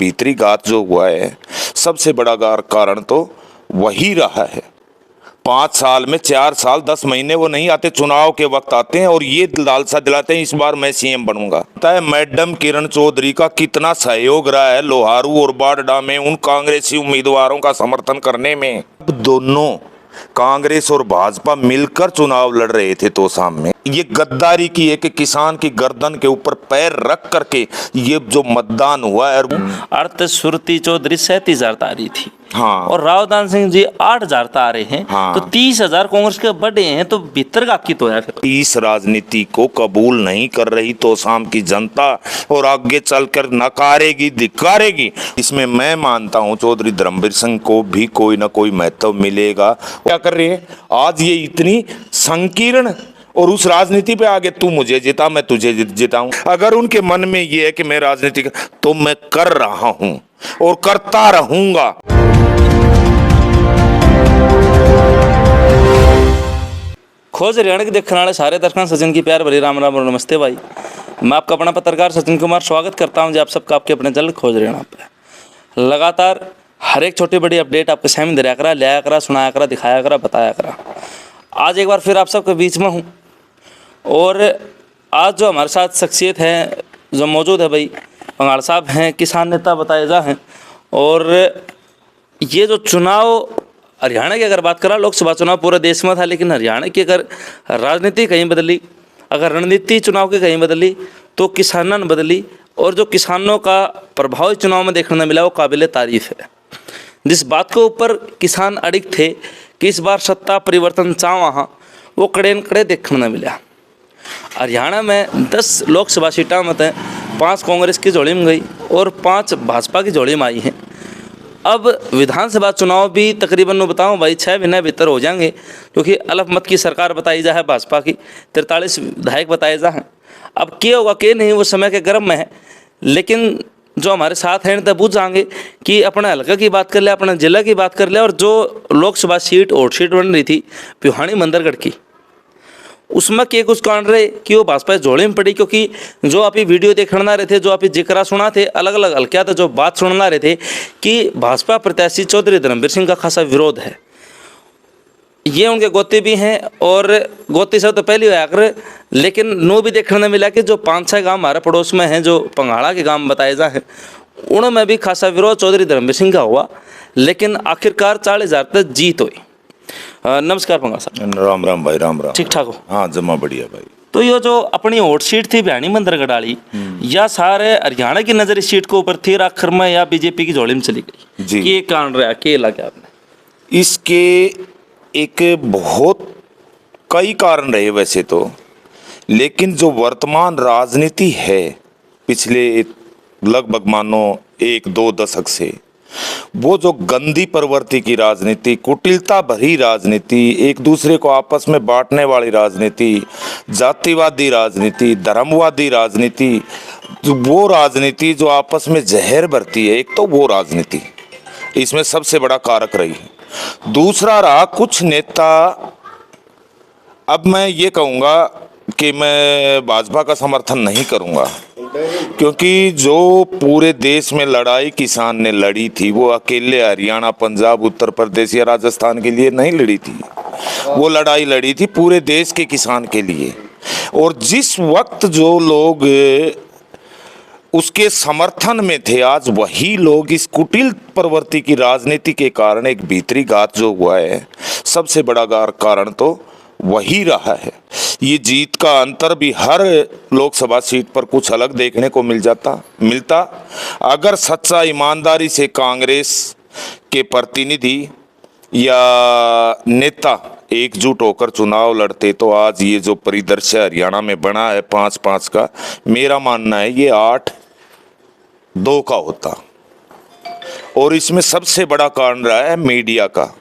भीतरी घात जो हुआ है, सबसे बड़ा कारण तो वही रहा है। 5 साल में 4 साल 10 महीने वो नहीं आते, चुनाव के वक्त आते हैं और ये लालसा दिलाते हैं इस बार मैं सीएम बनूंगा। पता है मैडम किरण चौधरी का कितना सहयोग रहा है लोहारू और बाडडा में उन कांग्रेसी उम्मीदवारों का समर्थन करने में। अब दोनों कांग्रेस और भाजपा मिलकर चुनाव लड़ रहे थे तोशाम में। ये गद्दारी की है कि किसान की गर्दन के ऊपर पैर रख करके ये जो मतदान हुआ है। अर्थ सुरती चौधरी 37,000 तारी थी, हाँ, और रावदान सिंह जी 8,000 तारे हैं, हाँ, तो 30,000 कांग्रेस के बढ़े हैं, तो भीतर का की तो है। फिर इस राजनीति को कबूल नहीं कर रही तोशाम की जनता और आगे चलकर नकारेगी, धिक्कारेगी। इसमें मैं मानता हूं चौधरी धर्मवीर सिंह को भी कोई ना कोई महत्व मिलेगा। क्या कर रहे हैं आज ये इतनी संकीर्ण और उस राजनीति पे आगे तू मुझे जिता मैं तुझे जिताऊं। अगर उनके मन में ये है कि मैं राजनीति तो मैं कर रहा हूं और करता रहूंगा। खोज हरियाणा के देखने वाले सारे दर्शकों सचिन की प्यार भरी राम राम और नमस्ते भाई। मैं आपका अपना पत्रकार सचिन कुमार स्वागत करता हूं जी आप सबका आपके अपने चैनल खोज हरियाणा पे। लगातार हर एक छोटी बड़ी अपडेट आपके सामने दे करा, लाया करा, सुनाया करा, दिखाया करा, बताया करा। आज एक बार फिर आप सबके बीच में हूँ और आज जो हमारे साथ शख्सियत है जो मौजूद है भाई पंगाड़ साहब हैं, किसान नेता बताए जा हैं। और ये जो चुनाव हरियाणा की अगर बात करा, लोकसभा चुनाव पूरे देश में था, लेकिन हरियाणा की अगर राजनीति कहीं बदली, अगर रणनीति चुनाव की कहीं बदली तो किसानों ने बदली। और जो किसानों का प्रभाव चुनाव में देखने को मिला वो काबिल तारीफ है। जिस बात के ऊपर किसान अड़िग थे कि इस बार सत्ता परिवर्तन चाह वो कड़े न कड़े देखने को मिला। हरियाणा में 10 लोकसभा सीटा मत हैं, 5 कांग्रेस की झोली में गई और 5 भाजपा की झोली में आई हैं। अब विधानसभा चुनाव भी तकरीबन मैं बताऊं भाई 6 महीने भीतर हो जाएंगे, क्योंकि अल्पमत की सरकार बताई जा है भाजपा की, 43 विधायक बताए जा हैं। अब क्या होगा क्या नहीं वो समय के गर्म में है, लेकिन जो हमारे साथ हैं तब बुझ जाएंगे कि अपने हल्का की बात कर ले, अपने जिला की बात कर ले। और जो लोकसभा सीट और सीट बन रही थी पिहानी मंदरगढ़ की, उसमें के कुछ कांड रहे कि वो भाजपा जोड़े में पड़ी, क्योंकि जो आप ये वीडियो देखना रहे थे, जो आप ये जिक्र सुना थे, अलग अलग हल्किया था जो बात सुनना रहे थे कि भाजपा प्रत्याशी चौधरी धर्मवीर सिंह का खासा विरोध है। ये उनके गोते भी हैं और गोते से तो पहले हुआ कर, लेकिन नो भी देखने में मिला कि जो 5-6 गांव हमारे पड़ोस में हैं जो पंगाड़ा के गांव बताए जा हैं, उनमें भी खासा विरोध चौधरी धर्मवीर सिंह का हुआ। लेकिन आखिरकार 40,000 तक जीत हुई। नमस्कार पंगाड़ साहब। राम राम भाई, राम राम। ठीक ठाक हो? हाँ जमा बढ़िया भाई। तो ये जो अपनी वोट सीट थी बिहानी मंदरगढ़ वाली, या सारे हरियाणा की नजर इस सीट के ऊपर थी, आखिर में या बीजेपी की झोली में चली गई जी। ये कारण रहा, क्या लगा आपने? इसके एक बहुत कई कारण रहे वैसे तो, लेकिन जो वर्तमान राजनीति है पिछले लगभग मानो 1-2 दशक से, वो जो गंदी प्रवृत्ति की राजनीति, कुटिलता भरी राजनीति, एक दूसरे को आपस में बांटने वाली राजनीति, जातिवादी राजनीति, धर्मवादी राजनीति, वो राजनीति जो आपस में जहर भरती है, एक तो वो राजनीति इसमें सबसे बड़ा कारक रही। दूसरा रहा कुछ नेता, अब मैं ये कहूँगा कि मैं भाजपा का समर्थन नहीं करूँगा, क्योंकि जो पूरे देश में लड़ाई किसान ने लड़ी थी वो अकेले हरियाणा, पंजाब, उत्तर प्रदेश या राजस्थान के लिए नहीं लड़ी थी, वो लड़ाई लड़ी थी पूरे देश के किसान के लिए। और जिस वक्त जो लोग उसके समर्थन में थे, आज वही लोग इस कुटिल प्रवृत्ति की राजनीति के कारण एक भीतरी घात जो हुआ है, सबसे बड़ा कारण तो वही रहा है। ये जीत का अंतर भी हर लोकसभा सीट पर कुछ अलग देखने को मिलता अगर सच्चा ईमानदारी से कांग्रेस के प्रतिनिधि या नेता एकजुट होकर चुनाव लड़ते तो आज ये जो परिदृश्य हरियाणा में बना है 5-5 का, मेरा मानना है ये 8-2 का होता। और इसमें सबसे बड़ा कारण रहा है मीडिया का।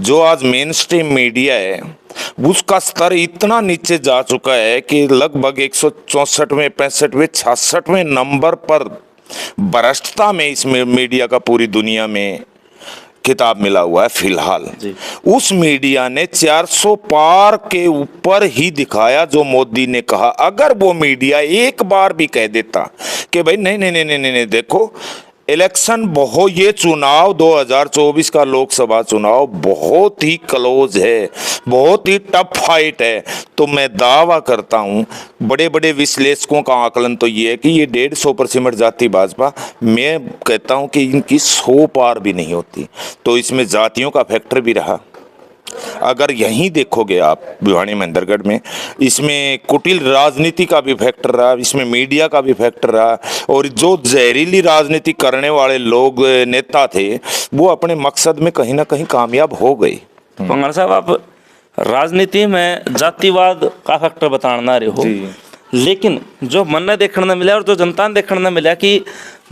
जो आज मेन स्ट्रीम मीडिया है उसका स्तर इतना नीचे जा चुका है कि लगभग 164वें, 65वें, 66वें नंबर पर भ्रष्टता में इस मीडिया का पूरी दुनिया में खिताब मिला हुआ है फिलहाल। उस मीडिया ने 400 पार के ऊपर ही दिखाया जो मोदी ने कहा। अगर वो मीडिया एक बार भी कह देता कि भाई नहीं नहीं नहीं नहीं नहीं, देखो इलेक्शन बहुत, ये चुनाव 2024 का लोकसभा चुनाव बहुत ही क्लोज है, बहुत ही टफ फाइट है। तो मैं दावा करता हूं, बड़े बड़े विश्लेषकों का आकलन तो ये है कि ये 150 पर सिमट जाती भाजपा। मैं कहता हूं कि इनकी 100 पार भी नहीं होती। तो इसमें जातियों का फैक्टर भी रहा। अगर यहीं देखोगे आप भिवानी महेंद्रगढ़ में, इसमें कुटिल राजनीति का भी फैक्टर रहा, इसमें मीडिया का भी फैक्टर रहा, और जो जहरीली राजनीति करने वाले लोग नेता थे वो अपने मकसद में कहीं ना कहीं कामयाब हो गए। पंगार साहब, आप राजनीति में जातिवाद का फैक्टर बताना रहे हो, लेकिन जो मन ने देखने मिला और जो जनता ने देखने मिला कि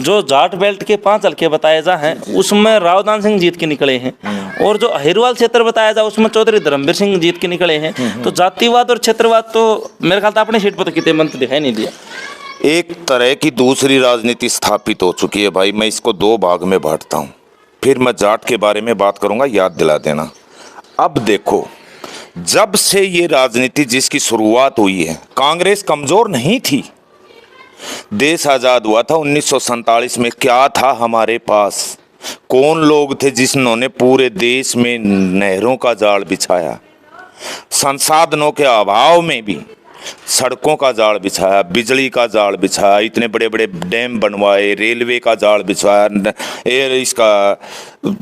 जो जाट बेल्ट के 5 हल्के बताए जा हैं उसमें रावदान सिंह जीत के निकले हैं, और जो अहिरवाल क्षेत्र बताया जा उसमें चौधरी धर्मवीर सिंह जीत के निकले हैं। तो जातिवाद और क्षेत्रवाद तो मेरे ख्याल से अपने सीट पर तो कितने मंत्र दिखाई नहीं दिया। एक तरह की दूसरी राजनीति स्थापित हो चुकी है भाई। मैं इसको 2 भाग में बांटता हूँ, फिर मैं जाट के बारे में बात करूंगा, याद दिला देना। अब देखो, जब से ये राजनीति जिसकी शुरुआत हुई है, कांग्रेस कमजोर नहीं थी। देश आजाद हुआ था 1947 में, क्या था हमारे पास? कौन लोग थे जिन्होंने पूरे देश में नहरों का जाल बिछाया, संसाधनों के अभाव में भी सड़कों का जाल बिछाया, बिजली का जाल बिछाया, इतने बड़े बड़े डैम बनवाए, रेलवे का जाल बिछाया, इसका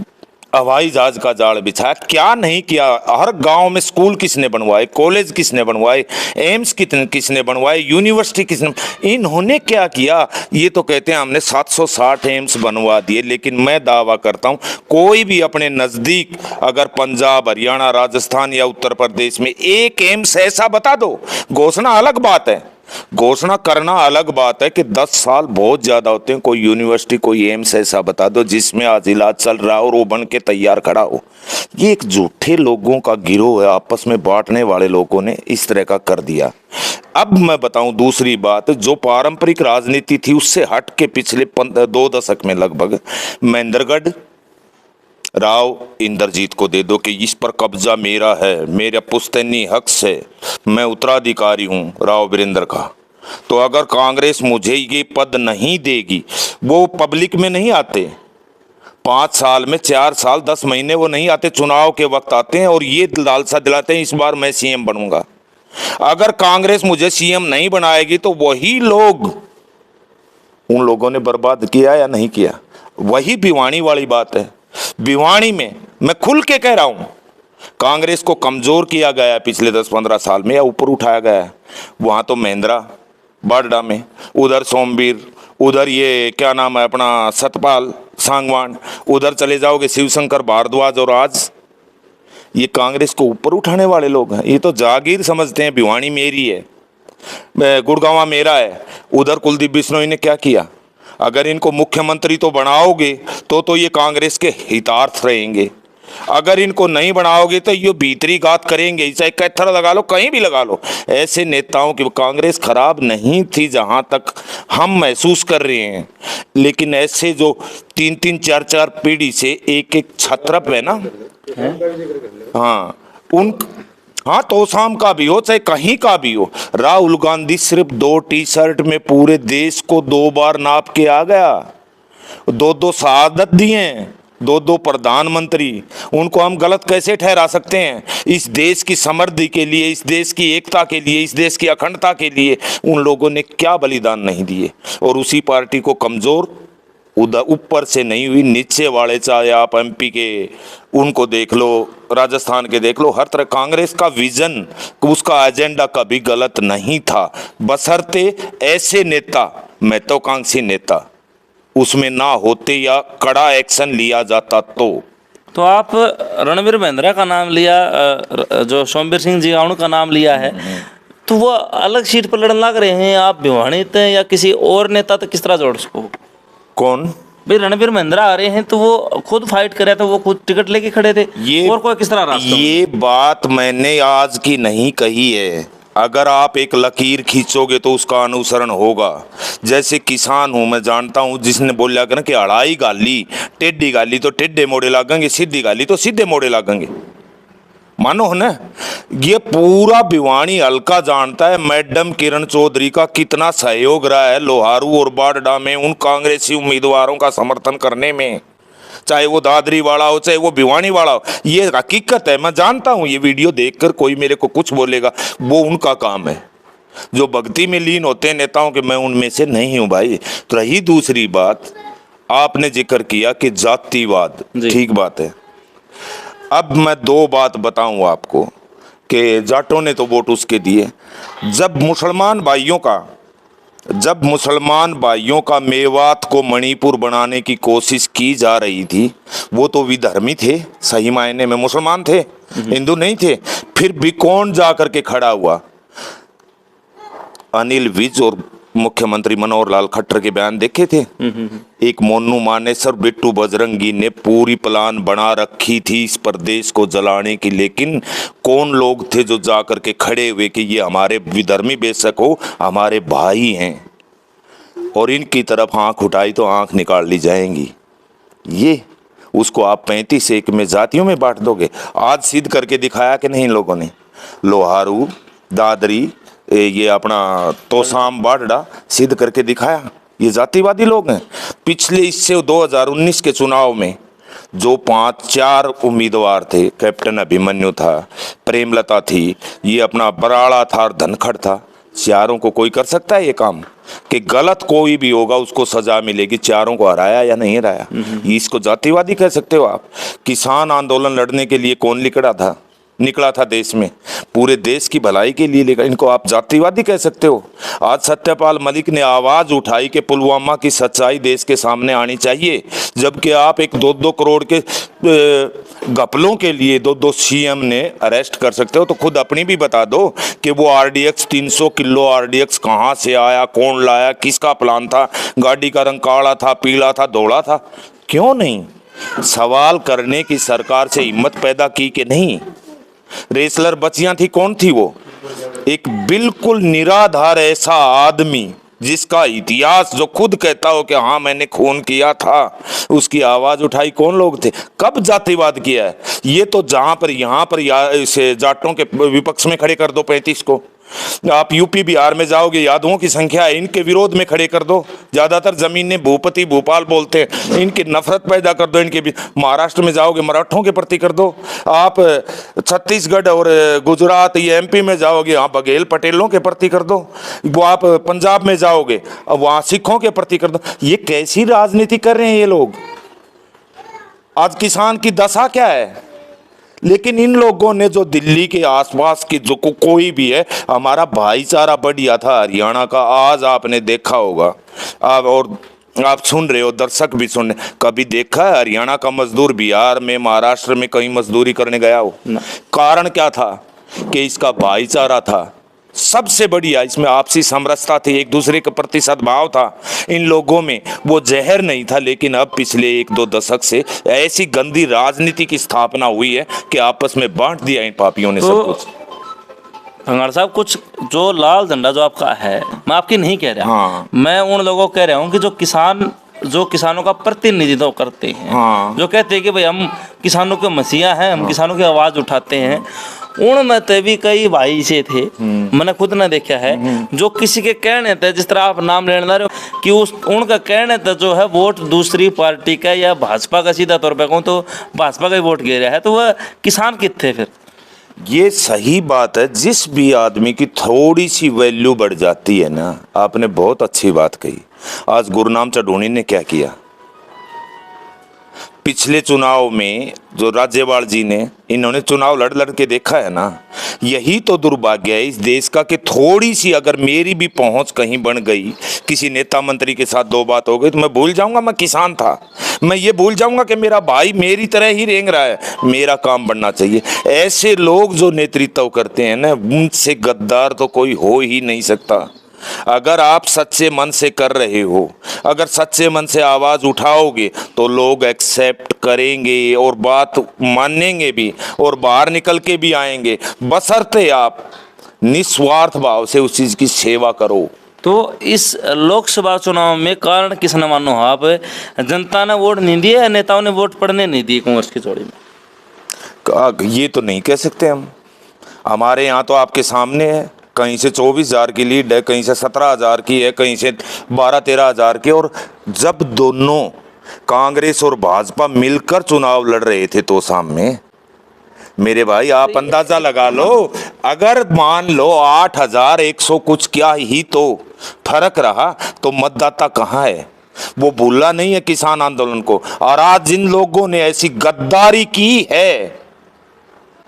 हवाई जहाज का जाल बिछाया, क्या नहीं किया। हर गांव में स्कूल किसने बनवाए, कॉलेज किसने बनवाए, एम्स किसने बनवाए, यूनिवर्सिटी किसने, इन्होंने क्या किया? ये तो कहते हैं हमने 760 एम्स बनवा दिए, लेकिन मैं दावा करता हूं कोई भी अपने नज़दीक अगर पंजाब, हरियाणा, राजस्थान या उत्तर प्रदेश में एक एम्स ऐसा बता दो। घोषणा अलग बात है, घोषणा करना अलग बात है कि 10 साल बहुत ज़्यादा होते हैं। कोई यूनिवर्सिटी, कोई एम्स ऐसा बता दो जिसमें आज इलाज चल रहा हो और वो बन के तैयार खड़ा हो। ये एक झूठे लोगों का गिरोह है, आपस में बांटने वाले लोगों ने इस तरह का कर दिया। अब मैं बताऊं दूसरी बात, जो पारंपरिक राजनीति थी उससे हट के पिछले 2 दशक में लगभग महेंद्रगढ़ राव इंद्रजीत को दे दो कि इस पर कब्जा मेरा है, मेरा पुश्तैनी हक से, मैं उत्तराधिकारी हूं राव वीरेंद्र का। तो अगर कांग्रेस मुझे ये पद नहीं देगी, वो पब्लिक में नहीं आते, 5 साल में 4 साल 10 महीने वो नहीं आते, चुनाव के वक्त आते हैं और ये लालसा दिलाते हैं इस बार मैं सीएम बनूंगा। अगर कांग्रेस मुझे सीएम नहीं बनाएगी तो वही लोग, उन लोगों ने बर्बाद किया या नहीं किया। वही भिवानी वाली बात है। भिवानी में मैं खुल के कह रहा हूं, कांग्रेस को कमजोर किया गया है पिछले 10-15 साल में, या ऊपर उठाया गया है। वहां तो महेंद्रा बाडा में, उधर सोमवीर, उधर ये क्या नाम है अपना सतपाल सांगवान, उधर चले जाओगे शिवशंकर भारद्वाज, और आज ये कांग्रेस को ऊपर उठाने वाले लोग हैं। ये तो जागीर समझते हैं, भिवानी मेरी है, गुड़गांव मेरा है। उधर कुलदीप बिश्नोई ने क्या किया? अगर इनको मुख्यमंत्री तो बनाओगे तो ये कांग्रेस के हितार्थ रहेंगे, अगर इनको नहीं बनाओगे तो ये भीतरी घात करेंगे, चाहे कैथर लगा लो, कहीं भी लगा लो। ऐसे नेताओं की कांग्रेस खराब नहीं थी जहां तक हम महसूस कर रहे हैं, लेकिन ऐसे जो 3-3, 4-4 पीढ़ी से एक छत्रप है ना, हाँ हाँ, तो शाम का भी हो चाहे कहीं का भी हो, राहुल गांधी सिर्फ 2 टी-शर्ट में पूरे देश को 2 बार नाप के आ गया, 2 शहादत दिए, 2 प्रधानमंत्री। उनको हम गलत कैसे ठहरा सकते हैं? इस देश की समृद्धि के लिए, इस देश की एकता के लिए, इस देश की अखंडता के लिए उन लोगों ने क्या बलिदान नहीं दिए। और उसी पार्टी को कमजोर उधर ऊपर से नहीं हुई, नीचे वाले, चाहे आप एमपी के उनको देख लो, राजस्थान के देख लो, हर तरह कांग्रेस का विजन, उसका एजेंडा कभी गलत नहीं था, बशर्ते ऐसे नेता, महत्वाकांक्षी नेता उसमें ना होते या कड़ा एक्शन लिया जाता। तो आप रणवीर महेंद्रा का नाम लिया, जो सोमवीर सिंह जी उनका नाम लिया है, तो वो अलग सीट पर लड़ने लग रहे हैं। आप भिवानी थे या किसी और नेता, तो किस तरह जोड़ उसको? कौन भाई? रणवीर महेंद्रा आ रहे हैं तो वो खुद फाइट कर रहे थे, वो खुद टिकट लेके खड़े थे, और कोई किस तरह रास्ता? ये बात मैंने आज की नहीं कही है। अगर आप एक लकीर खींचोगे तो उसका अनुसरण होगा। जैसे किसान हूं, मैं जानता हूं, जिसने बोला कि अड़ाई गाली, टेढ़ी गाली तो टेढ़े मोड़े लागेंगे, सीधी गाली तो सीधे मोड़े लागेंगे। मानो है ना, ये पूरा भिवानी हल्का जानता है मैडम किरण चौधरी का कितना सहयोग रहा है लोहारू और बाडडा में उन कांग्रेसी उम्मीदवारों का समर्थन करने में, चाहे वो दादरी वाला हो चाहे वो भिवानी वाला हो। ये हकीकत है, मैं जानता हूं। ये वीडियो देखकर कोई मेरे को कुछ बोलेगा, वो उनका काम है। जो भक्ति में लीन होते हैं नेताओं के, मैं उनमें से नहीं हूं भाई। तो रही दूसरी बात, आपने जिक्र किया कि जातिवाद, ठीक बात है। अब मैं दो बात बताऊं आपको कि जाटों ने तो वोट उसके दिए। जब मुसलमान भाइयों का मेवात को मणिपुर बनाने की कोशिश की जा रही थी, वो तो विधर्मी थे, सही मायने में मुसलमान थे, हिंदू नहीं थे। फिर भी कौन जा करके खड़ा हुआ? अनिल विज और मुख्यमंत्री मनोहर लाल खट्टर के बयान देखे थे। एक मोनू मानेसर बिट्टू बजरंगी ने पूरी प्लान बना रखी थी इस प्रदेश को जलाने की, लेकिन कौन लोग थे जो जाकर के खड़े हुए कि ये हमारे विधर्मी बेशक हो, हमारे भाई हैं, और इनकी तरफ आंख उठाई तो आंख निकाल ली जाएंगी। ये उसको आप 35-1 में जातियों में बांट दोगे? आज सिद्ध करके दिखाया कि नहीं इन लोगों ने? लोहारू, दादरी, ये अपना तोसाम, बाडडा, सिद्ध करके दिखाया। ये जातिवादी लोग हैं। पिछले इससे 2019 के चुनाव में जो 5-4 उम्मीदवार थे, कैप्टन अभिमन्यु था, प्रेमलता थी, ये अपना बराड़ा था और धनखड़ था, चारों को कोई कर सकता है ये काम कि गलत कोई भी होगा उसको सजा मिलेगी? चारों को हराया या नहीं हराया? इसको जातिवादी कह सकते हो आप? किसान आंदोलन लड़ने के लिए कौन निकला था देश में? पूरे देश की भलाई के लिए, लेकिन इनको आप जातिवादी कह सकते हो? आज सत्यपाल मलिक ने आवाज उठाई कि पुलवामा की सच्चाई देश के सामने आनी चाहिए, जबकि आप एक 2-2 करोड़ के घपलों के लिए 2-2 सीएम ने अरेस्ट कर सकते हो। तो खुद अपनी भी बता दो कि वो आरडीएक्स 300 किलो आरडीएक्स कहाँ से आया, कौन लाया, किसका प्लान था, गाड़ी का रंग काला था, पीला था, धोला था? क्यों नहीं सवाल करने की सरकार से हिम्मत पैदा की कि नहीं? रेसलर बच्चियां थी, कौन थी वो? एक बिल्कुल निराधार ऐसा आदमी जिसका इतिहास जो खुद कहता हो कि हाँ मैंने खून किया था, उसकी आवाज उठाई कौन लोग थे? कब जातिवाद किया है? ये तो जहां पर यहाँ पर इसे जाटों के विपक्ष में खड़े कर दो 35 को। आप यूपी बिहार में जाओगे, यादवों की संख्या है, इनके विरोध में खड़े कर दो। ज्यादातर जमीनें भूपति भोपाल बोलते हैं, इनकी नफरत पैदा कर दो इनके भी। महाराष्ट्र में जाओगे, मराठों के प्रति कर दो। आप छत्तीसगढ़ और गुजरात, ये एमपी में जाओगे, यहाँ बघेल पटेलों के प्रति कर दो। वो आप पंजाब में जाओगे, अब वहाँ सिखों के प्रति कर दो। ये कैसी राजनीति कर रहे हैं ये लोग? आज किसान की दशा क्या है? लेकिन इन लोगों ने जो दिल्ली के आसपास की जो कोई भी है, हमारा भाईचारा बढ़िया था हरियाणा का, आज आपने देखा होगा और आप सुन रहे हो, दर्शक भी सुन रहे, कभी देखा है हरियाणा का मजदूर बिहार में, महाराष्ट्र में कहीं मजदूरी करने गया हो? कारण क्या था? कि इसका भाईचारा था। सबसे बढ़िया इसमें आपसी समरसता थी, एक दूसरे के प्रति सद्भाव था इन लोगों में, वो जहर नहीं था। लेकिन अब पिछले 1-2 दशक से ऐसी गंदी राजनीति की स्थापना हुई है कि आपस में बांट दिया इन पापियों ने सब कुछ। भंगार साहब, कुछ जो लाल झंडा जो आपका है, मैं आपकी नहीं कह रहा, हाँ। मैं उन लोगों को कह रहा हूँ कि जो किसानों का प्रतिनिधित्व करते हैं, हाँ। जो कहते हैं कि भाई हम किसानों के मसीहा हैं, हम किसानों की आवाज उठाते हैं, उनमें तो भी कई भाई से थे, मैंने खुद ने देखा है, जो किसी के कहने थे, जिस तरह आप नाम लेने ला रहे हो कि उनका कहने थे जो है वोट दूसरी पार्टी का या भाजपा का, सीधा तौर पर कहूँ तो भाजपा का ही वोट गिरा है, तो वह किसान कितने फिर? ये सही बात है। जिस भी आदमी की थोड़ी सी वैल्यू बढ़ जाती है ना, आपने बहुत अच्छी बात कही। आज गुरनाम चढ़ूनी ने क्या किया? पिछले चुनाव में जो राज्यपाल जी ने, इन्होंने चुनाव लड़ के देखा है ना। यही तो दुर्भाग्य है इस देश का कि थोड़ी सी अगर मेरी भी पहुंच कहीं बन गई, किसी नेता मंत्री के साथ 2 बात हो गई, तो मैं भूल जाऊंगा मैं किसान था, मैं ये भूल जाऊंगा कि मेरा भाई मेरी तरह ही रेंग रहा है, मेरा काम बनना चाहिए। ऐसे लोग जो नेतृत्व करते हैं ना, उनसे गद्दार तो कोई हो ही नहीं सकता। अगर आप सच्चे मन से कर रहे हो, अगर सच्चे मन से आवाज उठाओगे, तो लोग एक्सेप्ट करेंगे और बात मानेंगे भी और बाहर निकल के भी आएंगे, बशर्ते आप निस्वार्थ भाव से उस चीज की सेवा करो। तो इस लोकसभा चुनाव में कारण किसने मानो आप? जनता ने वोट नहीं दिया, नेताओं ने वोट पड़ने नहीं दिए कांग्रेस की जोड़ी में? ये तो नहीं कह सकते हम। हमारे यहाँ तो आपके सामने है, कहीं से 24,000 की लीड है, कहीं से 17,000 की है, कहीं से 12-13,000 की। और जब दोनों कांग्रेस और भाजपा मिलकर चुनाव लड़ रहे थे तो सामने, मेरे भाई आप अंदाजा लगा लो, अगर मान लो 8,100 कुछ क्या ही तो फर्क रहा, तो मतदाता कहाँ है? वो भूला नहीं है किसान आंदोलन को। और आज जिन लोगों ने ऐसी गद्दारी की है,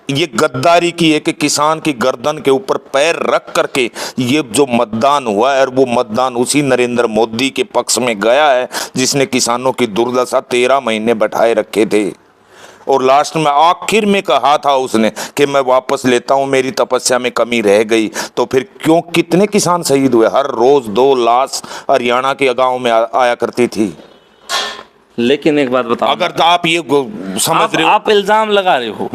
ये गद्दारी की है कि किसान की गर्दन के ऊपर पैर रख करके ये जो मतदान हुआ है, और वो मतदान उसी नरेंद्र मोदी के पक्ष में गया है जिसने किसानों की दुर्दशा 13 महीने बैठाए रखे थे। और लास्ट में आखिर में कहा था उसने कि मैं वापस लेता हूं, मेरी तपस्या में कमी रह गई। तो फिर क्यों कितने किसान शहीद हुए? हर रोज 2 लाश हरियाणा के गांव में आया करती थी। लेकिन एक बात बताओ, अगर आप ये समझ रहे हो, आप इल्जाम लगा रहे हो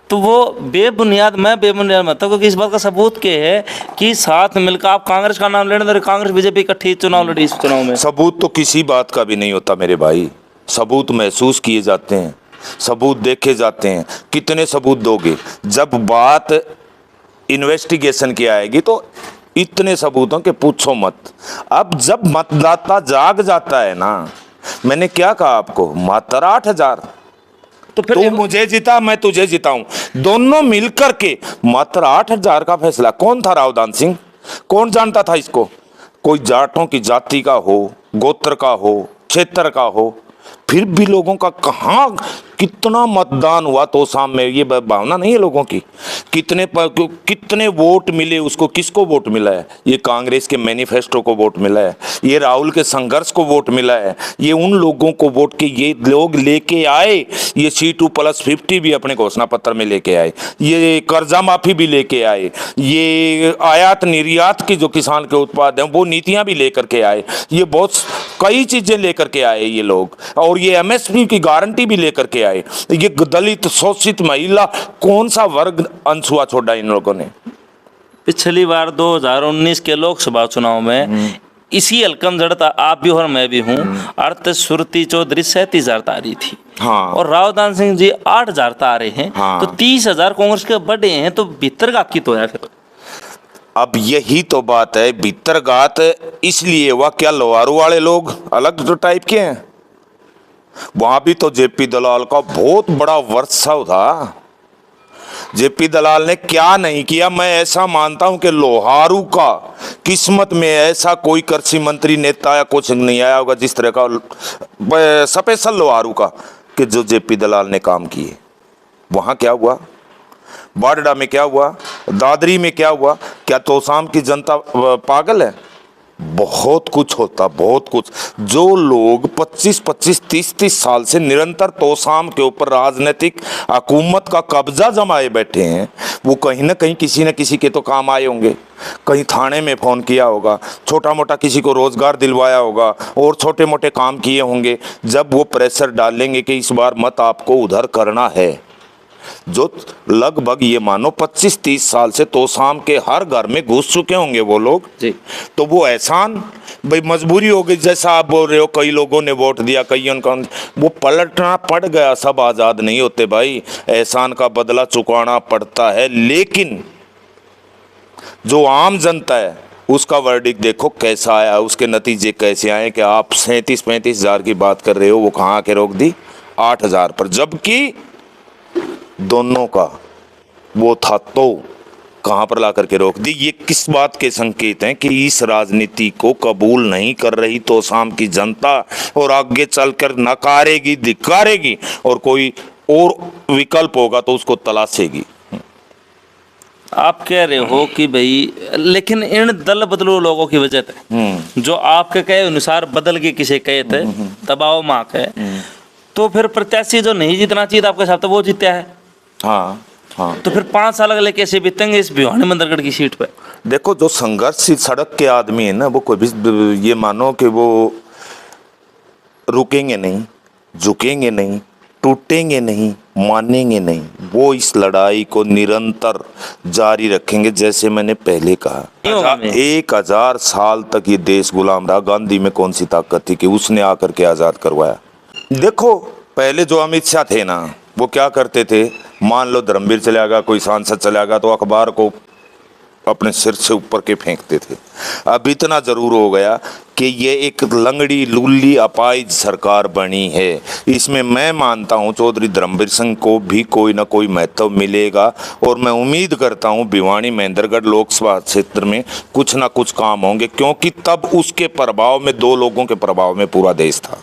तो वो बेबुनियाद, मैं बेबुनियाद मत हूं, क्योंकि इस बात का सबूत क्या है कि साथ मिलकर आप कांग्रेस का नाम लेने, कांग्रेस बीजेपी इकट्ठी चुनाव लड़ी इस चुनाव में। सबूत तो किसी बात का भी नहीं होता मेरे भाई। सबूत महसूस किए जाते हैं, सबूत देखे जाते हैं। कितने सबूत दोगे? जब बात इन्वेस्टिगेशन की आएगी तो इतने सबूतों के पूछो मत। अब जब मतदाता जाग जाता है ना, मैंने क्या कहा आपको, मात्र 8,000, तो फिर तू मुझे जीता, मैं तुझे जिताऊं, दोनों मिलकर के मात्र 8,000 का फैसला। कौन था रावदान सिंह? कौन जानता था इसको? कोई जाटों की जाति का हो, गोत्र का हो, क्षेत्र का हो, फिर भी लोगों का कहाँ कितना मतदान हुआ तो सामने ये भावना नहीं है लोगों की। कितने वोट मिले उसको? किसको वोट मिला है? ये कांग्रेस के मैनिफेस्टो को वोट मिला है, ये राहुल के संघर्ष को वोट मिला है, ये उन लोगों को वोट के ये लोग लेके आए। ये C2+50 भी अपने घोषणा पत्र में लेके आए, ये कर्जा माफी भी लेके आए, ये आयात निर्यात की जो किसान के उत्पाद हैं वो नीतियां भी लेकर के आए, ये बहुत कई चीजें लेकर के आए ये लोग। और ये MSP की गारंटी भी लेकर के आए। ये दलित, शोषित महिला, कौन सा वर्ग अनछुआ छोड़ा इन लोगों ने? पिछली बार 2019 के लोकसभा चुनाव में इसी अलकम जड़ता आप भी और मैं भी हूँ, अर्थ सुरती चौधरी 37,000 तारी थी। हाँ। और रावदान सिंह जी 8,000 तारे हैं। हाँ। तो 30,000 कांग्रेस के बढ़े हैं, तो भीतर का की तो है फिर। अब यही तो बात है, भीतर गात इसलिए हुआ क्या, लोहारू वाले लोग अलग टाइप के हैं। वहां भी तो जेपी दलाल का बहुत बड़ा वर्चस्व था। जेपी दलाल ने क्या नहीं किया। मैं ऐसा मानता हूं कि लोहारू का किस्मत में ऐसा कोई कृषि मंत्री नेता या कुछ नहीं आया होगा जिस तरह का स्पेशल लोहारू का, कि जो जेपी दलाल ने काम किए। वहां क्या हुआ, बाडडा में क्या हुआ, दादरी में क्या हुआ? क्या तोसाम की जनता पागल है? बहुत कुछ होता, बहुत कुछ। जो लोग 25-25, 30-30 साल से निरंतर तोसाम के ऊपर राजनीतिक हुकूमत का कब्जा जमाए बैठे हैं, वो कहीं ना कहीं किसी न किसी के तो काम आए होंगे। कहीं थाने में फ़ोन किया होगा, छोटा मोटा किसी को रोज़गार दिलवाया होगा, और छोटे मोटे काम किए होंगे। जब वो प्रेशर डालेंगे कि इस बार मत आपको उधर करना है, जो लगभग ये मानो 25-30 साल से तोसाम के हर घर में घुस चुके होंगे वो लोग जी, तो वो एहसान भाई मजबूरी हो गई। जैसा आप बोल रहे हो, कई लोगों ने वोट दिया, कई उनका, वो पलटना पड़ गया। सब आज़ाद नहीं होते भाई, एहसान का बदला चुकाना पड़ता है। लेकिन जो आम जनता है उसका वर्डिक्ट देखो कैसा आया, उसके नतीजे कैसे आए कि आप 37-35 हज़ार की बात कर रहे हो, वो कहाँ के रोक दी 8,000 पर। जबकि दोनों का वो था तो कहां पर ला करके रोक दी। ये किस बात के संकेत हैं कि इस राजनीति को कबूल नहीं कर रही तोसाम की जनता, और आगे चलकर नकारेगी, धिक्कारेगी, और कोई और विकल्प होगा तो उसको तलाशेगी। आप कह रहे हो कि भाई, लेकिन इन दल बदलू लोगों की वजह से जो आपके कहे अनुसार बदल के किसे कहे थे दबाव माँ के, तो फिर प्रत्याशी जो नहीं जीतना चाहिए था आपके साथ वो जीता है। हाँ हाँ। तो फिर 5 साल अगले कैसे बीतेंगे इस भिवानी मंदरगढ़ की सीट पे? देखो, जो संघर्षशील सड़क के आदमी है ना, वो कोई भी ये मानो कि वो रुकेंगे नहीं, झुकेंगे नहीं, टूटेंगे नहीं, मानेंगे नहीं। वो इस लड़ाई को निरंतर जारी रखेंगे। जैसे मैंने पहले कहा, 1000 साल तक ये देश गुलाम रहा। गांधी में कौन सी ताकत थी कि उसने आकर के आज़ाद करवाया? देखो, पहले जो अमित शाह थे ना, वो क्या करते थे, मान लो धर्मवीर चला गया, कोई सांसद चला गया, तो अखबार को अपने सिर से ऊपर के फेंकते थे। अब इतना जरूर हो गया कि ये एक लंगड़ी लुल्ली अपाइज सरकार बनी है। इसमें मैं मानता हूं चौधरी धर्मवीर सिंह को भी कोई ना कोई महत्व मिलेगा, और मैं उम्मीद करता हूं भिवानी महेंद्रगढ़ लोकसभा क्षेत्र में कुछ ना कुछ काम होंगे, क्योंकि तब उसके प्रभाव में, दो लोगों के प्रभाव में पूरा देश था,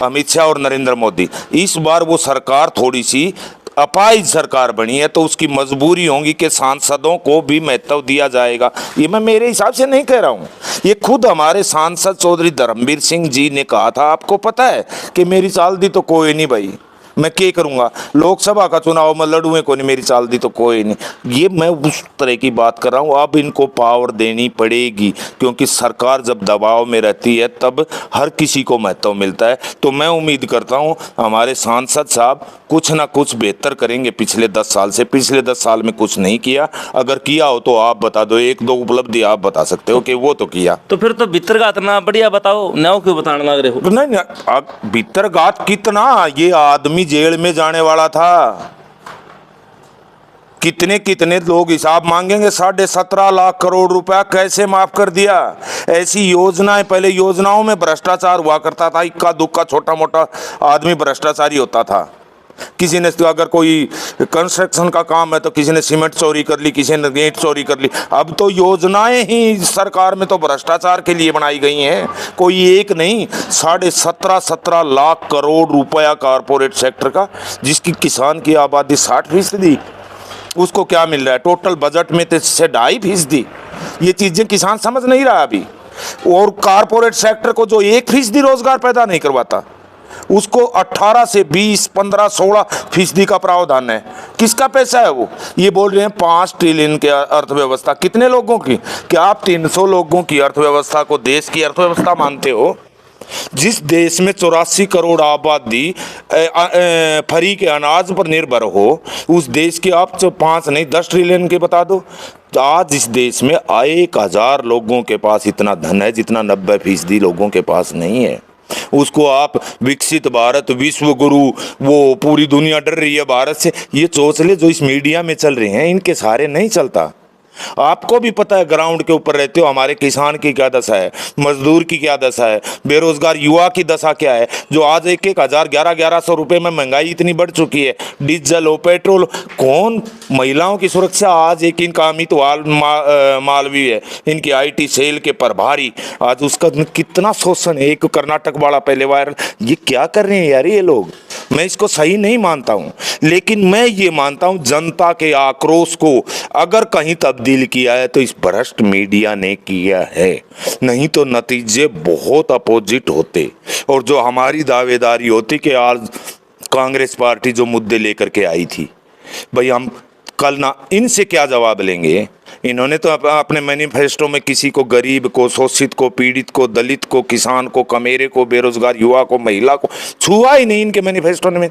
अमित शाह और नरेंद्र मोदी। इस बार वो सरकार थोड़ी सी अपाइज सरकार बनी है, तो उसकी मजबूरी होगी कि सांसदों को भी महत्व दिया जाएगा। ये मैं मेरे हिसाब से नहीं कह रहा हूँ, ये खुद हमारे सांसद चौधरी धर्मवीर सिंह जी ने कहा था। आपको पता है कि मेरी चाल दी तो कोई नहीं भाई, मैं क्या करूँगा, लोकसभा का चुनाव में लड़ूँ को नहीं, मेरी चाल दी तो कोई नहीं। ये मैं उस तरह की बात कर रहा हूँ। अब इनको पावर देनी पड़ेगी, क्योंकि सरकार जब दबाव में रहती है तब हर किसी को महत्व मिलता है। तो मैं उम्मीद करता हूँ हमारे सांसद साहब कुछ ना कुछ बेहतर करेंगे पिछले 10 साल से। पिछले 10 साल में कुछ नहीं किया, अगर किया हो तो आप बता दो, एक दो उपलब्धि आप बता सकते हो कि वो तो किया। तो फिर तो भीतर का इतना बढ़िया बताओ, नौ क्यों बताने लग रहे हो? नहीं, भीतर गात कितना, ये आदमी जेल में जाने वाला था। कितने कितने लोग हिसाब मांगेंगे, 17.5 लाख करोड़ रुपया कैसे माफ कर दिया। ऐसी योजनाएं, पहले योजनाओं में भ्रष्टाचार हुआ करता था, इक्का दुक्का छोटा मोटा आदमी भ्रष्टाचारी होता था। किसी ने, अगर कोई कंस्ट्रक्शन का काम है तो किसी ने सीमेंट चोरी कर ली, किसी ने ईंट चोरी कर ली। अब तो योजनाएं ही सरकार में तो भ्रष्टाचार के लिए बनाई गई हैं, कोई एक नहीं। 17.5 लाख करोड़ रुपया कारपोरेट सेक्टर का, जिसकी किसान की आबादी 60%, उसको क्या मिल रहा है टोटल बजट में तो इससे 2.5%। ये चीजें किसान समझ नहीं रहा अभी। और कारपोरेट सेक्टर को जो 1% रोजगार पैदा नहीं करवाता, उसको 18 से 20, 15, 16% का प्रावधान है। किसका पैसा है वो? ये बोल रहे हैं 5 ट्रिलियन की अर्थव्यवस्था। कितने लोगों की? क्या आप 300 लोगों की अर्थव्यवस्था को देश की अर्थव्यवस्था मानते हो? जिस देश में 84 करोड़ आबादी फरी के अनाज पर निर्भर हो, उस देश की आप 5 नहीं 10 ट्रिलियन के बता दो। आज इस देश में 1000 लोगों के पास इतना धन है जितना 90% लोगों के पास नहीं है। उसको आप विकसित भारत, विश्व गुरु, वो पूरी दुनिया डर रही है भारत से, ये चौचले जो इस मीडिया में चल रहे हैं, इनके सहारे नहीं चलता। आपको भी पता है, ग्राउंड के ऊपर रहते हो, हमारे किसान की क्या दशा है, मजदूर की क्या दशा है, बेरोजगार युवा की दशा क्या है, जो आज 1,000, 1100 रुपए में महंगाई इतनी बढ़ चुकी है। डीजल हो, पेट्रोल, कौन महिलाओं की सुरक्षा? आज एक इनका अमित मालवीय है, इनकी IT सेल के प्रभारी, आज उसका कितना शोषण है। एक कर्नाटक वाला पहले वायरल, ये क्या कर रहे हैं यार ये लोग? मैं इसको सही नहीं मानता हूं, लेकिन मैं ये मानता हूं जनता के आक्रोश को अगर कहीं तब्दील किया है तो इस भ्रष्ट मीडिया ने किया है, नहीं तो नतीजे बहुत अपोजिट होते। और जो हमारी दावेदारी होती कि आज कांग्रेस पार्टी जो मुद्दे लेकर के आई थी, भाई हम कल ना इनसे क्या जवाब लेंगे? इन्होंने तो अपने मैनिफेस्टो में किसी को, गरीब को, शोषित को, पीड़ित को, दलित को, किसान को, कमेरे को, बेरोजगार युवा को, महिला को छुआ ही नहीं इनके मैनिफेस्टो में।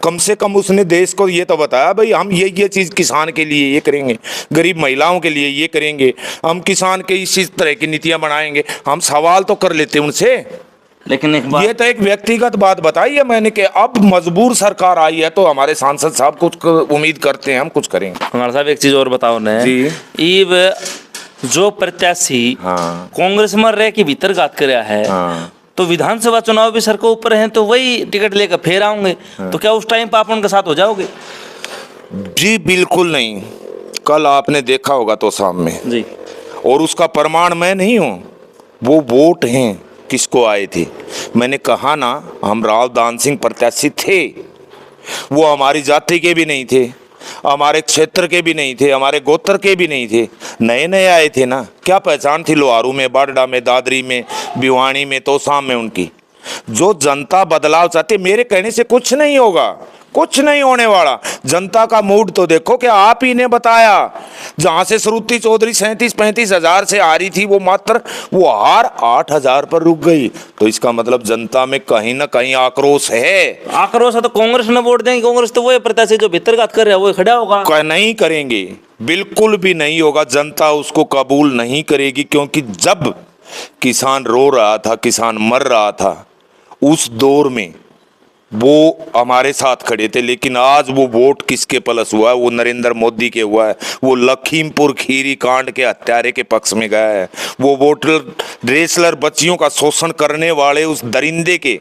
कम से कम उसने देश को ये तो बताया, भाई हम ये चीज़ किसान के लिए ये करेंगे, गरीब महिलाओं के लिए ये करेंगे, हम किसान के इसी तरह की नीतियां बनाएंगे। हम सवाल तो कर लेते उनसे, लेकिन एक बात, ये तो एक व्यक्तिगत बात बताई है मैंने कि अब मजबूर सरकार आई है तो हमारे सांसद साहब कुछ उम्मीद करते हैं हम कुछ करेंगे। हमारे साहब एक चीज और बताओ ने जी। ईब जो प्रत्याशी हाँ। कांग्रेस में रह के भीतर घात कराया है, हाँ। तो विधानसभा चुनाव भी सर को ऊपर हैं, तो वही टिकट लेकर फिर आऊंगे, तो क्या उस टाइम पर आप उनके साथ हो जाओगे? जी बिल्कुल नहीं। कल आपने देखा होगा तो शाम में जी, और उसका प्रमाण मैं नहीं हूँ, वो वोट हैं किसको आए थे। मैंने कहा ना, हम राव दान सिंह प्रत्याशी थे, वो हमारी जाति के भी नहीं थे, हमारे क्षेत्र के भी नहीं थे, हमारे गोत्र के भी नहीं थे, नए नए आए थे ना। क्या पहचान थी लोहारू में, बाडडा में, दादरी में, भिवानी में, तोसाम में उनकी? जो जनता बदलाव चाहती, मेरे कहने से कुछ नहीं होगा, कुछ नहीं होने वाला। जनता का मूड तो देखो कि आप ही ने बताया, जहां से श्रुति चौधरी 37-35 हजार से आ रही थी, वो हार 8,000 पर रुक गई। तो इसका मतलब जनता में कहीं ना कहीं आक्रोश है। आक्रोश है तो कांग्रेस ने वोट देंगे। कांग्रेस तो वो प्रत्याशी जो भीतर घात कर रहा है वो खड़ा होगा। नहीं करेंगे, बिल्कुल भी नहीं होगा। जनता उसको कबूल नहीं करेगी, क्योंकि जब किसान रो रहा था, किसान मर रहा था, उस दौर में वो हमारे साथ खड़े थे, लेकिन आज वो वोट किसके प्लस हुआ है? वो नरेंद्र मोदी के हुआ है। वो लखीमपुर खीरी कांड के हत्यारे के पक्ष में गया है। वो वोटर रेसलर बच्चियों का शोषण करने वाले उस दरिंदे के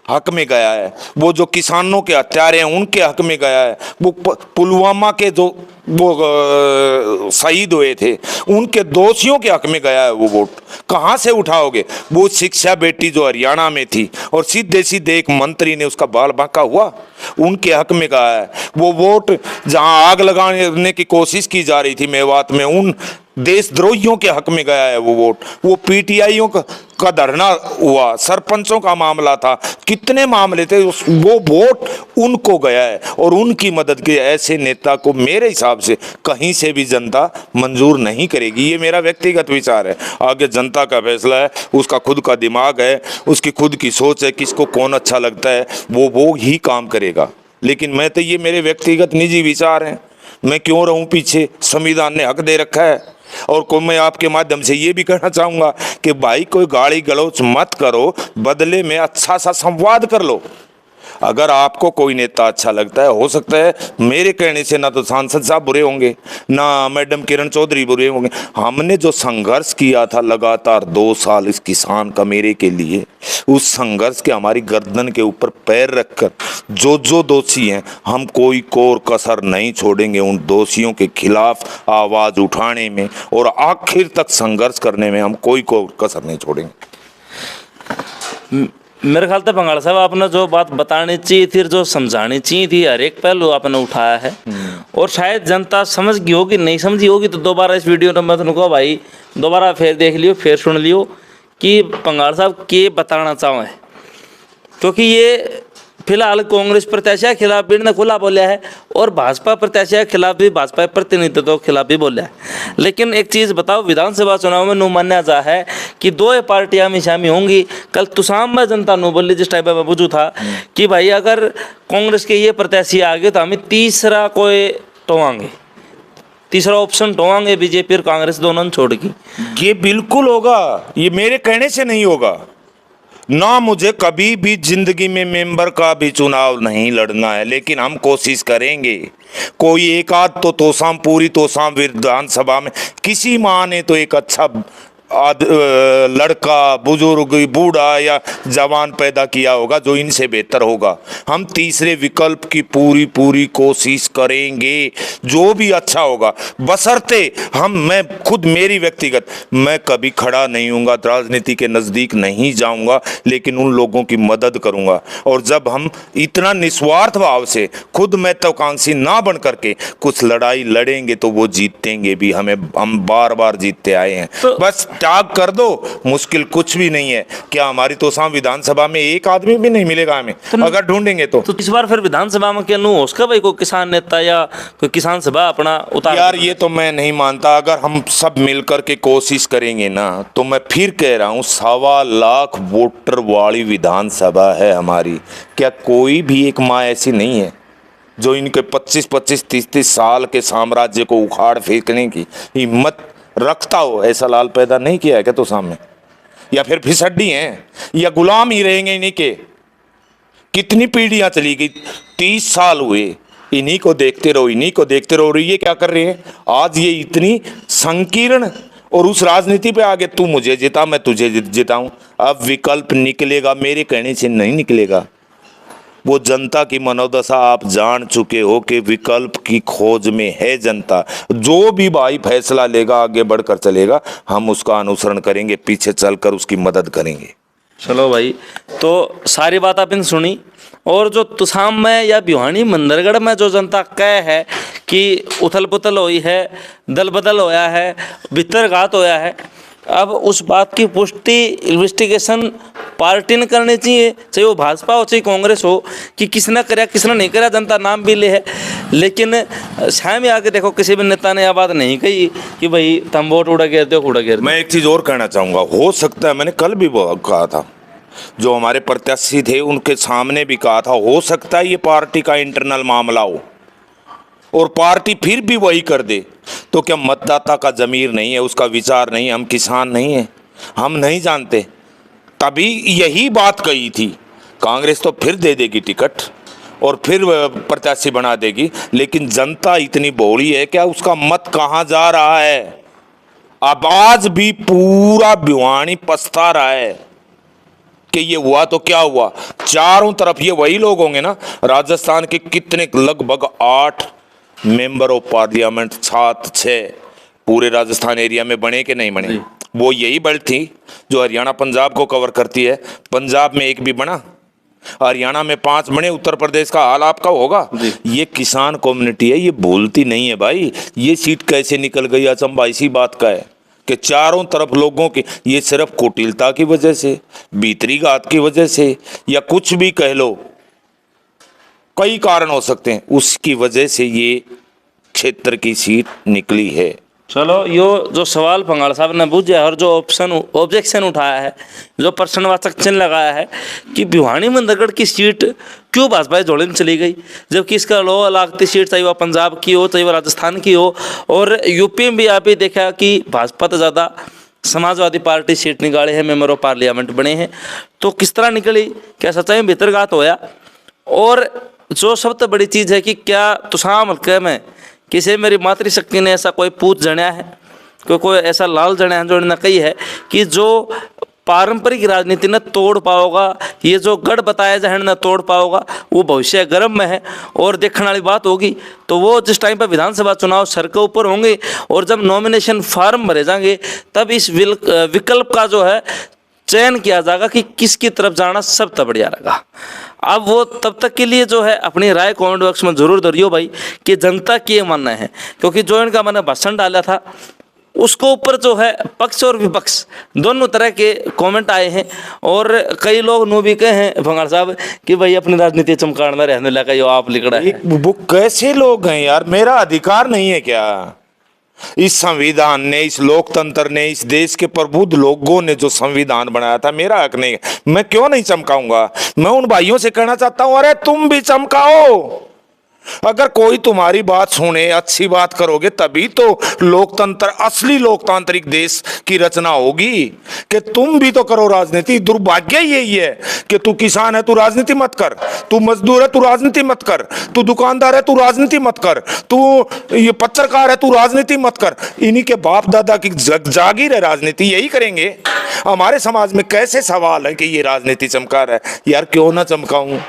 हक में गया है। वो जो किसानों के हत्यारे हैं उनके हक में गया है। वो पुलवामा के जो वो शहीद हुए थे उनके दोषियों के हक में गया है। वो वोट कहाँ से उठाओगे? वो शिक्षा बेटी जो हरियाणा में थी और सीधे सीधे एक मंत्री ने उसका बाल बांका हुआ, उनके हक में गया है। वो वोट जहां आग लगाने की कोशिश की जा रही थी मेवात में, उन देशद्रोहियों के हक में गया है वो वोट। वो पीटीआईओं का धरना हुआ, सरपंचों का मामला था, कितने मामले थे, वो वोट उनको गया है। और उनकी मदद के ऐसे नेता को मेरे हिसाब से कहीं से भी जनता मंजूर नहीं करेगी। ये मेरा व्यक्तिगत विचार है। आगे जनता का फैसला है, उसका खुद का दिमाग है, उसकी खुद की सोच है, किसको कौन अच्छा लगता है वो ही काम करेगा। लेकिन मैं तो, ये मेरे व्यक्तिगत निजी विचार हैं, मैं क्यों रहूं पीछे? संविधान ने हक दे रखा है। और को मैं आपके माध्यम से ये भी कहना चाहूँगा कि भाई कोई गाली गलौच मत करो, बदले में अच्छा सा संवाद कर लो। अगर आपको कोई नेता अच्छा लगता है, हो सकता है मेरे कहने से ना तो सांसद साहब बुरे होंगे, ना मैडम किरण चौधरी बुरे होंगे। हमने जो संघर्ष किया था लगातार 2 साल इस किसान का मेरे के लिए, उस संघर्ष के हमारी गर्दन के ऊपर पैर रखकर जो दोषी हैं, हम कोई कोर कसर नहीं छोड़ेंगे उन दोषियों के खिलाफ आवाज़ उठाने में, और आखिर तक संघर्ष करने में हम कोई कोर कसर नहीं छोड़ेंगे। मेरे ख्याल से बंगाल साहब, आपने जो बात बतानी चाहिए थी, जो समझानी चाहिए थी, हर एक पहलू आपने उठाया है। और शायद जनता समझ गई होगी, नहीं समझी होगी तो दोबारा इस वीडियो में मैं तुमको भाई दोबारा फिर देख लियो, फिर सुन लियो कि बंगाल साहब के बताना चाहें। क्योंकि ये फिलहाल कांग्रेस प्रत्याशी के खिलाफ भी ने खुला बोला है और भाजपा प्रत्याशी के खिलाफ भी, भाजपा प्रतिनिधित्व के खिलाफ भी बोला है। लेकिन एक चीज़ बताओ, विधानसभा चुनाव में नु मान्या जा है कि 2 पार्टियां में शामिल होंगी। कल तुसाम में जनता नु बोली, जिस टाइप में बुझू था कि भाई अगर कांग्रेस के ये प्रत्याशी आ गए तो हमें तीसरा कोई टोवांगे, तीसरा ऑप्शन टोवांगे, बीजेपी और कांग्रेस दोनों छोड़ की। ये बिल्कुल होगा, ये मेरे कहने से नहीं होगा ना। मुझे कभी भी जिंदगी में मेंबर का भी चुनाव नहीं लड़ना है, लेकिन हम कोशिश करेंगे। कोई एक आध तो तोसाम, पूरी तोसाम विधानसभा में किसी माँ ने तो एक अच्छा लड़का, बुजुर्ग, बूढ़ा या जवान पैदा किया होगा जो इनसे बेहतर होगा। हम तीसरे विकल्प की पूरी कोशिश करेंगे, जो भी अच्छा होगा, बशर्ते मैं खुद, मेरी व्यक्तिगत, मैं कभी खड़ा नहीं हूँगा, राजनीति के नज़दीक नहीं जाऊँगा, लेकिन उन लोगों की मदद करूँगा। और जब हम इतना निस्वार्थ भाव से खुद महत्वाकांक्षी ना बन करके कुछ लड़ाई लड़ेंगे तो वो जीतेंगे भी। हम बार जीतते आए हैं। तो बस त्याग कर दो, मुश्किल कुछ भी नहीं है। क्या हमारी तोसाम विधानसभा में एक आदमी भी नहीं मिलेगा हमें? तो अगर ढूंढेंगे तो इस बार फिर विधानसभा में क्या नू हो उसका भाई कोई किसान नेता या कोई किसान सभा अपना उतार? यार ये तो मैं नहीं मानता। अगर हम सब मिलकर के कोशिश करेंगे ना, तो मैं फिर कह रहा हूँ 1.25 लाख वोटर वाली विधानसभा है हमारी। क्या कोई भी एक माँ ऐसी नहीं है जो इनके 25-25, 30-30 साल के साम्राज्य को उखाड़ फेंकने की हिम्मत रखता हो? ऐसा लाल पैदा नहीं किया है क्या तो सामने? या फिर फिसड्डी हैं या गुलाम ही रहेंगे इन्हीं के? कितनी पीढ़ियां चली गई, 30 साल हुए, इन्हीं को देखते रहो, इन्हीं को देखते रहो। और ये क्या कर रहे हैं आज? ये इतनी संकीर्ण और उस राजनीति पे आगे, तू मुझे जिता, मैं तुझे जिताऊं। अब विकल्प निकलेगा, मेरे कहने से नहीं निकलेगा। वो जनता की मनोदशा आप जान चुके हो कि विकल्प की खोज में है जनता। जो भी भाई फैसला लेगा, आगे बढ़कर चलेगा, हम उसका अनुसरण करेंगे, पीछे चलकर उसकी मदद करेंगे। चलो भाई, तो सारी बात आपने सुनी। और जो तुसाम में या भिवानी मंदरगढ़ में जो जनता कह है कि उथल पुथल हुई है, दल बदल होया है, भितरघात होया है, अब उस बात की पुष्टि इन्वेस्टिगेशन पार्टी ने करनी चाहिए, चाहे वो भाजपा हो चाहे कांग्रेस हो, कि किसने कराया किसने नहीं कराया। जनता नाम भी ले है, लेकिन शायद आके देखो किसी भी नेता ने यह बात नहीं कही कि भाई तुम वोट उड़ा गिरते हो, उड़ा गिरते। मैं एक चीज़ और कहना चाहूँगा, हो सकता है, मैंने कल भी कहा था, जो हमारे प्रत्याशी थे उनके सामने भी कहा था, हो सकता है ये पार्टी का इंटरनल मामला हो और पार्टी फिर भी वही कर दे। तो क्या मतदाता का ज़मीर नहीं है, उसका विचार नहीं है? हम किसान नहीं हैं, हम नहीं जानते? तभी यही बात कही थी कांग्रेस तो फिर दे देगी टिकट और फिर प्रत्याशी बना देगी, लेकिन जनता इतनी भोली है क्या उसका मत कहाँ जा रहा है। अब आज भी पूरा भिवानी पछता रहा है कि ये हुआ तो क्या हुआ। चारों तरफ ये वही लोग होंगे ना। राजस्थान के कितने, लगभग 8 मेंबर ऑफ पार्लियामेंट, 6 पूरे राजस्थान एरिया में बने कि नहीं बने। वो यही बेल्ट थी जो हरियाणा पंजाब को कवर करती है। पंजाब में एक भी बना, हरियाणा में 5 बने, उत्तर प्रदेश का हाल आपका होगा। ये किसान कम्युनिटी है, ये भूलती नहीं है भाई। ये सीट कैसे निकल गई, अचंभा इसी बात का है कि चारों तरफ लोगों की, ये सिर्फ कुटिलता की वजह से, भीतरी घात की वजह से, या कुछ भी कह लो, कई कारण हो सकते हैं, उसकी वजह से ये क्षेत्र की सीट निकली है। चलो, यो जो सवाल पंगाल साहब ने पूछा और जो ऑब्जेक्शन उठाया है, जो प्रश्नवाचक चिन्ह लगाया है कि भिवानी मंदरगढ़ की सीट क्यों भाजपा झोले में चली गई, जबकि इसका लो लागती सीट चाहे वह पंजाब की हो चाहे वह राजस्थान की हो, और यूपी में भी आप ही देखा कि भाजपा तो ज़्यादा समाजवादी पार्टी सीट निकाले हैं, मेंबर ऑफ पार्लियामेंट बने हैं, तो किस तरह निकली, क्या सच्चाई में भीतरघात होया। और जो सबसे बड़ी चीज़ है कि क्या तुसाम हल्के में किसी मेरी मातृशक्ति ने ऐसा कोई पूत जणया है, कोई ऐसा लाल जणया है जो इन्होंने कही है कि जो पारंपरिक राजनीति ने तोड़ पाओगा, ये जो गढ़ बताया जाए न तोड़ पाओगा, वो भविष्य गर्भ में है। और देखने वाली बात होगी तो वो जिस टाइम पर विधानसभा चुनाव सर के ऊपर होंगे और जब नॉमिनेशन फार्म भरे जाएंगे, तब इस विकल्प का जो है चयन किया जाएगा कि किसकी तरफ जाना सबसे बढ़िया रहेगा। अब वो तब तक के लिए जो है अपनी राय कमेंट बॉक्स में जरूर दरियो भाई कि जनता की ये मानना है, क्योंकि जो इनका मैंने भाषण डाला था उसको ऊपर जो है पक्ष और विपक्ष दोनों तरह के कमेंट आए हैं। और कई लोग नो भी कहे हैं भंगार साहब कि भाई अपनी राजनीति चमकाना रहने लगा, यो आप लिखड़ा है। वो कैसे लोग हैं यार, मेरा अधिकार नहीं है क्या? इस संविधान ने, इस लोकतंत्र ने, इस देश के प्रबुद्ध लोगों ने जो संविधान बनाया था, मेरा हक नहीं है, मैं क्यों नहीं चमकाऊंगा? मैं उन भाइयों से कहना चाहता हूं, अरे तुम भी चमकाओ। अगर कोई तुम्हारी बात सुने, अच्छी बात करोगे, तभी तो लोकतंत्र, असली लोकतांत्रिक देश की रचना होगी। कि तुम भी तो करो राजनीति। दुर्भाग्य यही है कि तू किसान है, तू राजनीति मत कर, तू मजदूर है, तू राजनीति मत कर, तू दुकानदार है, तू राजनीति मत कर, तू ये पत्रकार है, तू राजनीति मत कर। इन्हीं के बाप दादा की जागीर है राजनीति, यही करेंगे। हमारे समाज में कैसे सवाल है कि ये राजनीति चमका रहा है? यार क्यों ना चमकाऊं?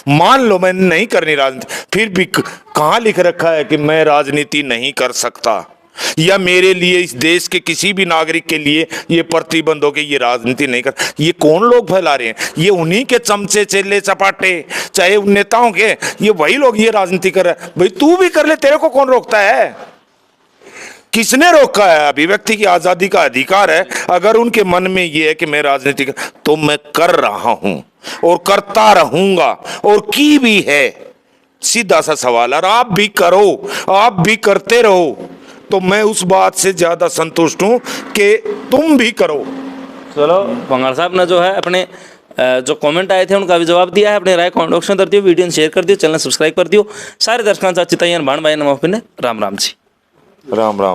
मान लो मैंने नहीं करनी राजनीति, फिर भी कहां लिख रखा है कि मैं राजनीति नहीं कर सकता, या मेरे लिए, इस देश के किसी भी नागरिक के लिए ये प्रतिबंध हो कि ये राजनीति नहीं कर? ये कौन लोग फैला रहे हैं? ये उन्हीं के चमचे चेले चपाटे, चाहे उन नेताओं के, ये वही लोग ये राजनीति कर रहे हैं। भाई तू भी कर ले, तेरे को कौन रोकता है? किसने रोका है? अभिव्यक्ति की आजादी का अधिकार है। अगर उनके मन में ये है कि मैं राजनीति तो मैं कर रहा हूं और करता रहूंगा और की भी है। सीधा सा सवाल। और आप भी करो, आप भी करते रहो, तो मैं उस बात से ज्यादा संतुष्ट हूं कि तुम भी करो। चलो, पंगाल साहब ने जो है अपने जो कमेंट आए थे उनका भी जवाब दिया है। अपने राय कमेंट बॉक्स में कर दियो, वीडियो शेयर कर दियो, चैनल सब्सक्राइब कर दियो। सारे दर्शकों से भाण भाई नमो, राम राम जी। राम राम।